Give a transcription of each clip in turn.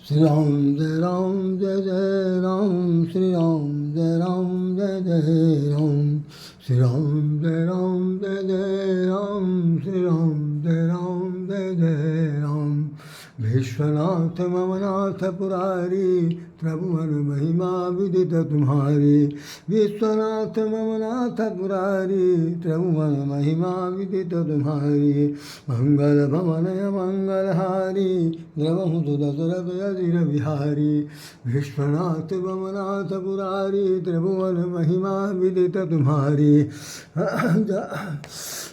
श्री राम जय राम जय जय राम, श्री राम जय राम जय जय राम, श्री राम जय राम जय जय राम, श्री राम जय राम जय जय राम। विश्वनाथ मम नाथ पुरारी, त्रिभुवन महिमा विदित तुम्हारी। विश्वनाथ मम नाथ पुरारी, त्रिभुवन महिमा विदित तुम्हारी। मंगल भवनय मंगलहारी, द्रवहु दशरथ अजिर बिहारी। विश्वनाथ मम नाथ पुरारी, त्रिभुवन महिमा विदित तुम्हारी।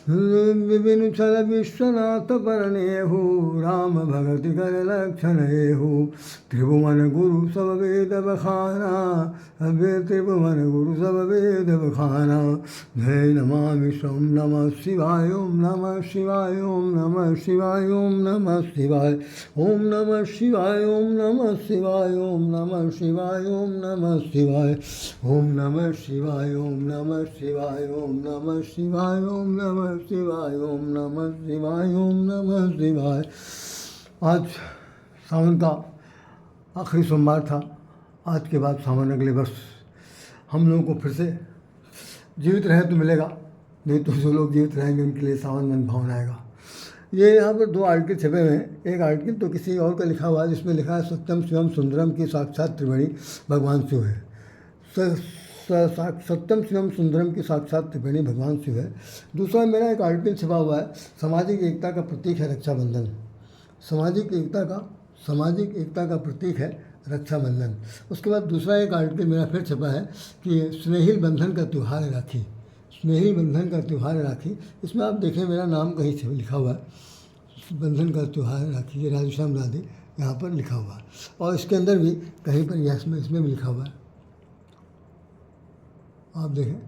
विपिन छल विश्वनाथ परनेहु, राम भगति कर लक्षण एहु। त्रिभुवन गुरु सब वेद बखाना, त्रिभुवन गुरु सब वेद बखाना। जय नमामि सोम नमः शिवाय, ओम नमः शिवाय, ओम नमः शिवाय, ओम नमः शिवाय, ओम नमः शिवाय, ओम नमः शिवाय, ओम नमः शिवाय, ओम नमः शिवाय, ओम नमः शिवाय, ओम नमः शिवाय, ओम नमः शिवाय, ओम नमः शिवाय, ओम नमः शिवाय, ओम नमः शिवाय। आज सावन का आखिरी सोमवार था। आज के बाद सावन अगले वर्ष हम लोगों को फिर से जीवित रहे तो मिलेगा, नहीं तो जो लोग जीवित रहेंगे उनके लिए सावन मन भावन आएगा। ये यहाँ पर 2 आर्टिकल छपे हुए हैं। एक आर्टिकल तो किसी और का लिखा हुआ है जिसमें लिखा है सत्यम शिवम सुंदरम की साक्षात त्रिवेणी भगवान शिव है। सत्यम शिवम सुंदरम की साक्षात त्रिवेणी भगवान शिव है। दूसरा मेरा एक आर्टिकल छपा हुआ है, सामाजिक एकता का प्रतीक है रक्षाबंधन। सामाजिक एकता का प्रतीक है रक्षाबंधन। उसके बाद दूसरा एक आर्टिकल मेरा फिर छपा है कि स्नेहिल बंधन का त्यौहार है राखी। स्नेहिल बंधन का त्यौहार है राखी। इसमें आप देखें मेरा नाम कहीं से लिखा हुआ है, बंधन का त्यौहार है राखी, ये राधेश्याम राधे यहाँ पर लिखा हुआ है। और इसके अंदर भी कहीं पर इसमें भी लिखा हुआ है, आप देखें।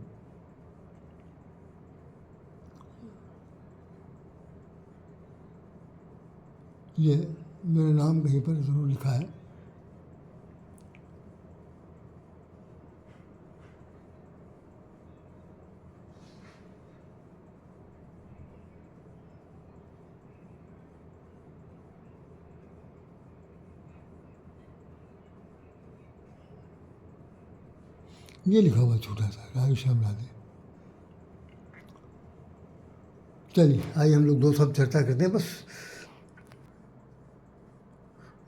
ये मेरा नाम कहीं पर ज़रूर लिखा है। ये लिखा हुआ छोटा सा राधेश्याम राधे। चलिए आइए हम लोग 2 शब्द चर्चा करते हैं बस।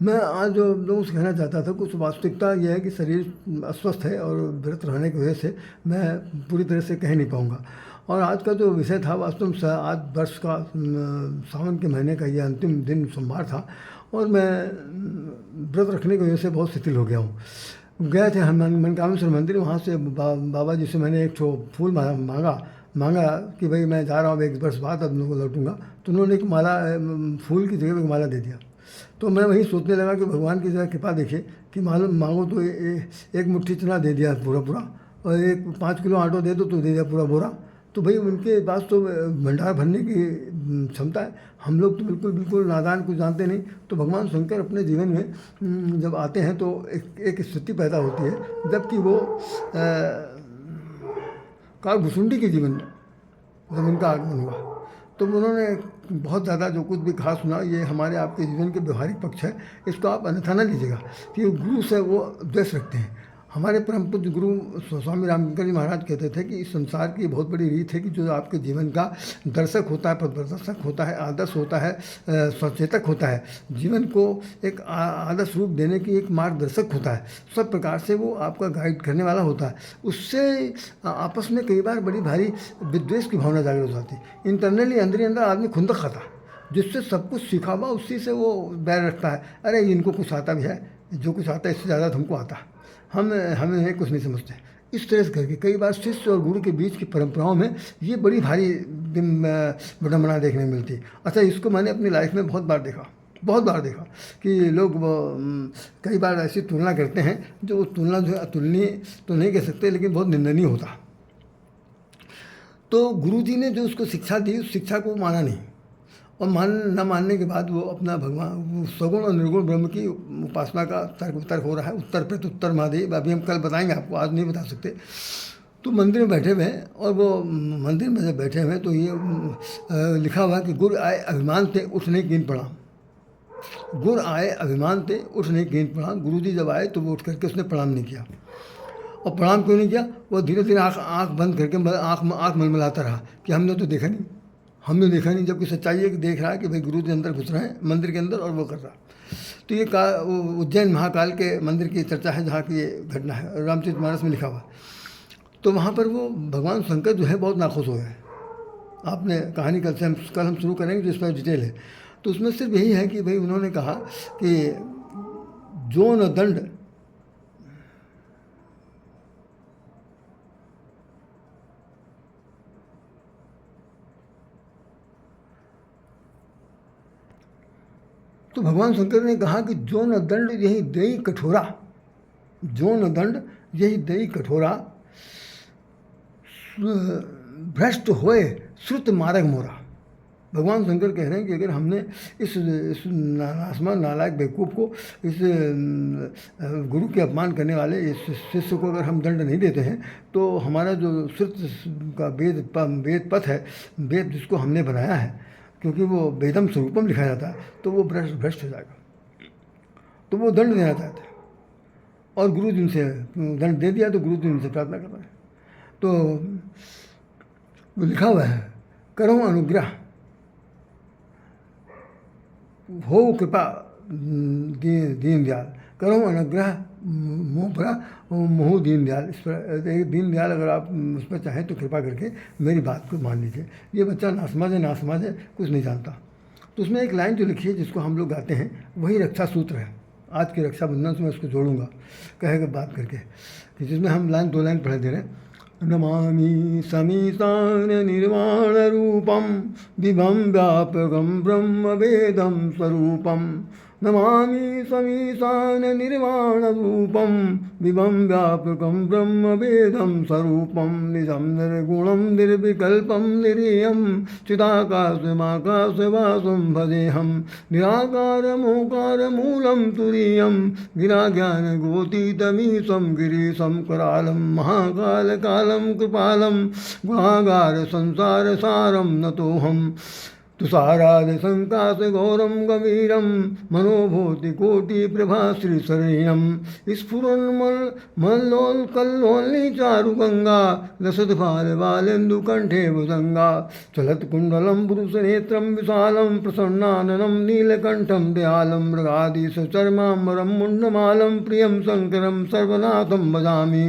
मैं आज जो लोगों से कहना चाहता था, कुछ वास्तविकता यह है कि शरीर अस्वस्थ है और व्रत रहने की वजह से मैं पूरी तरह से कह नहीं पाऊँगा। और आज का जो विषय था वास्तव में आज वर्ष का सावन के महीने का ये अंतिम दिन सोमवार था और मैं व्रत रखने की वजह से बहुत शिथिल हो गया हूँ। गए थे हनुमान मनकामेश्वर मंदिर, वहाँ से बाबा जी से मैंने एक फूल मांगा कि भाई मैं जा रहा हूँ 1 वर्ष बाद अब लोगों को लौटूंगा। तो उन्होंने एक माला, फूल की जगह एक माला दे दिया। तो मैं वही सोचने लगा कि भगवान की जगह कृपा देखिए कि मालूम मांगो तो एक मुट्ठी चना दे दिया पूरा, और एक 5 किलो आटो दे दो तो दे दिया पूरा बोरा। तो भाई उनके पास तो भंडार भरने की क्षमता है। हम लोग तो बिल्कुल नादान, कुछ जानते नहीं। तो भगवान शंकर अपने जीवन में जब आते हैं तो एक स्थिति पैदा होती है जबकि वो कालभुसुंडी के जीवन में जब उनका आगमन हुआ तो उन्होंने बहुत ज़्यादा जो कुछ भी कहा सुना, ये हमारे आपके जीवन के व्यवहारिक पक्ष है, इसको आप अन्यथा न लीजिएगा कि गुरु से वो द्वेष रखते हैं। हमारे परम पूज्य गुरु स्वामी रामशंकर जी महाराज कहते थे कि इस संसार की बहुत बड़ी रीत है कि जो आपके जीवन का दर्शक होता है, पथप्रदर्शक होता है, आदर्श होता है, सचेतक होता है, जीवन को एक आदर्श रूप देने की एक मार्गदर्शक होता है, सब प्रकार से वो आपका गाइड करने वाला होता है। उससे आपस में कई बार बड़ी भारी विद्वेष की भावना जागृत हो जाती है। इंटरनली अंदर आदमी खुंदक खाता है, जिससे सब कुछ सीखा हुआ उसी से वो बैर रखता है। अरे इनको कुछ आता भी है, जो कुछ आता है इससे ज़्यादा हमको आता है, हमें कुछ नहीं समझते। इस तरह से करके कई बार शिष्य और गुरु के बीच की परंपराओं में ये बड़ी भारी विडम्बना देखने में मिलती है। अच्छा, इसको मैंने अपनी लाइफ में बहुत बार देखा कि लोग कई बार ऐसी तुलना करते हैं जो तुलना जो है अतुलनीय तो नहीं कह सकते, लेकिन बहुत निंदनीय होता। तो गुरु जी ने जो उसको शिक्षा दी, उस शिक्षा को माना नहीं, और न मानने के बाद वो अपना भगवान सगुण और निर्गुण ब्रह्म की उपासना का तर्क हो रहा है। उत्तर प्रत्युत्तर महादेव, अभी हम कल बताएंगे आपको, आज नहीं बता सकते। तो मंदिर में बैठे हुए हैं, और वो मंदिर में जब बैठे हुए हैं तो ये लिखा हुआ कि गुरु आए अभिमान से उठ नहीं कीन पड़ा। गुर आए अभिमान थे, उठ नहीं किए प्रणाम। गुरुजी जब आए तो वो उठ करके उसने प्रणाम नहीं किया। और प्रणाम क्यों नहीं किया? वो धीरे धीरे आँख आँख बंद करके आँख मलमलाता रहा कि हमने तो देखा नहीं, हमने देखा नहीं। जबकि सच्चाई है कि देख रहा है कि भाई गुरु जी अंदर घुस रहे हैं मंदिर के अंदर और वो कर रहा। तो ये उज्जैन महाकाल के मंदिर की चर्चा है जहाँ की ये घटना है, रामचरितमानस में लिखा हुआ। तो वहाँ पर वो भगवान शंकर जो है बहुत नाखुश हुए हैं। आपने कहानी कल हम शुरू करेंगे जो इस पर डिटेल है। तो उसमें सिर्फ यही है कि भाई उन्होंने कहा कि जो न दंड तो भगवान शंकर ने कहा कि जो न दंड यही दई कठोरा, जो न दंड यही दई कठोरा, भ्रष्ट होए श्रुत मार्ग मोरा। भगवान शंकर कह रहे हैं कि अगर हमने इस नालायक बेवकूफ़ को, इस गुरु के अपमान करने वाले इस शिष्य को अगर हम दंड नहीं देते हैं तो हमारा जो श्रुत का वेद पथ है, वेद जिसको हमने बनाया है, क्योंकि वो वेदम स्वरूपम लिखा जाता है, तो वो भ्रष्ट हो जाएगा। तो वो दंड देना चाहते हैं और गुरु जी उनसे दंड दे दिया तो गुरु जी उनसे प्रार्थना कर रहे हैं। तो वो लिखा हुआ है, करो अनुग्रह हो कृपा दीन दयाल, करो अनुग्रह मोह दीन दयाल। इस पर दीन दयाल अगर आप उस पर चाहें तो कृपा करके मेरी बात को मान लीजिए। ये बच्चा नासमझ है, कुछ नहीं जानता। तो उसमें एक लाइन जो लिखी है जिसको हम लोग गाते हैं, वही रक्षा सूत्र है। आज के रक्षाबंधन से मैं उसको जोड़ूंगा कहेगा बात करके, कि जिसमें हम दो लाइन पढ़े दे रहे हैं। नमामि समीशान निर्वाण रूपम दिवं व्यापकं ब्रह्म वेदं स्वरूपम। नमामि समीशान निर्वाण रूपम दिवं व्यापकं ब्रह्म वेदं स्वरूपम। निजं निर्गुणं निर्विकल्पं निरीयं चिदाकाशमाकाशवासं भजेऽहं। निराकारमोकारमूलं तुरीयं गिराज्ञानगोतीतमीशं गिरीशं करालं महाकालकालं कृपालं गुणागार संसारसारं नतोऽहम्। तुषारादि संकाश गौरम गंभीरम मनोभूति प्रभा श्री शरीरम। स्फुरन्मल्लोल कल्लोलनी चारु गंगा लसत भाल बालेन्दु कंठे भुजंगा। चलत कुंडलम पुरुष नेत्रम विशालम प्रसन्नाननम नीलकंठम दयालम। मृगादीश चर्मांबरम मुंडमालम प्रियम शंकरम सर्वनाथम भजामि।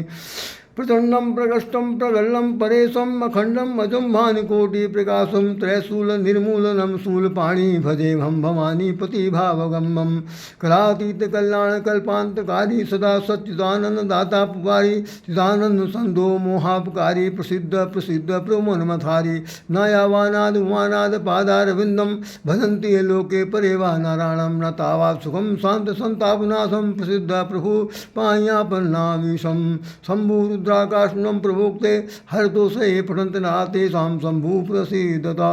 प्रचंडम प्रकष्टम प्रगल्लम परेशम अखंडम अजम्भानिकोटि प्रकाशम त्रैशूल निर्मूलनम शूलपाणी भजेऽहं भवानी पतिभावगम्यं। कलातीत कल्याण कल्पांतकारी सदा सच्चिदानंद दाता पुकारी। चिदानंद संदो मोहापकारी प्रसिद्ध प्रसिद्ध प्रमोन्मथारी। नायावानाद उमानाद पादारविंदम भजन्ति लोके परेवा नारायणम। न तावा सुखम शांत संतापनाशम प्रसिद्ध प्रभु पायापन्नामीशम। शंभु रुद्राकाशनम प्रभोक्ते हर दोषे पठंत नाते शाम शंभु प्रसिद्धता।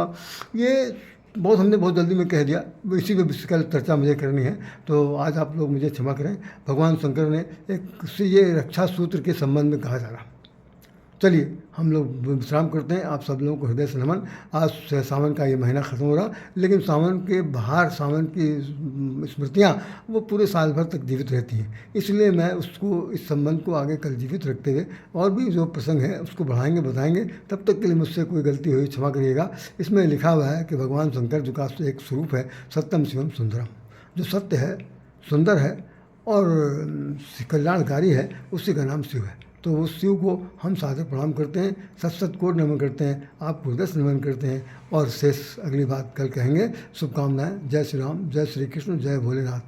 ये हमने बहुत जल्दी में कह दिया, इसी पे कल चर्चा मुझे करनी है, तो आज आप लोग मुझे क्षमा करें। भगवान शंकर ने ये रक्षा सूत्र के संबंध में कहा जा रहा। चलिए हम लोग विश्राम करते हैं। आप सब लोगों को हृदय से नमन। आज से सावन का ये महीना ख़त्म हो रहा, लेकिन सावन के बाहर सावन की स्मृतियाँ वो पूरे साल भर तक जीवित रहती हैं। इसलिए मैं उसको, इस संबंध को आगे कल जीवित रखते हुए और भी जो प्रसंग है उसको बढ़ाएंगे बताएंगे। तब तक के लिए मुझसे कोई गलती हुई क्षमा करिएगा। इसमें लिखा हुआ है कि भगवान शंकर जो का एक स्वरूप है सत्यम शिवम सुंदरम, जो सत्य है, सुंदर है और कल्याणकारी है, उसी का नाम शिव है। तो उस शिव को हम सादर प्रणाम करते हैं, सत कोट नमन करते हैं, आपको हृदय से नमन करते हैं और शेष अगली बात कल कहेंगे। शुभकामनाएं। जय श्री राम, जय श्री कृष्ण, जय भोलेनाथ।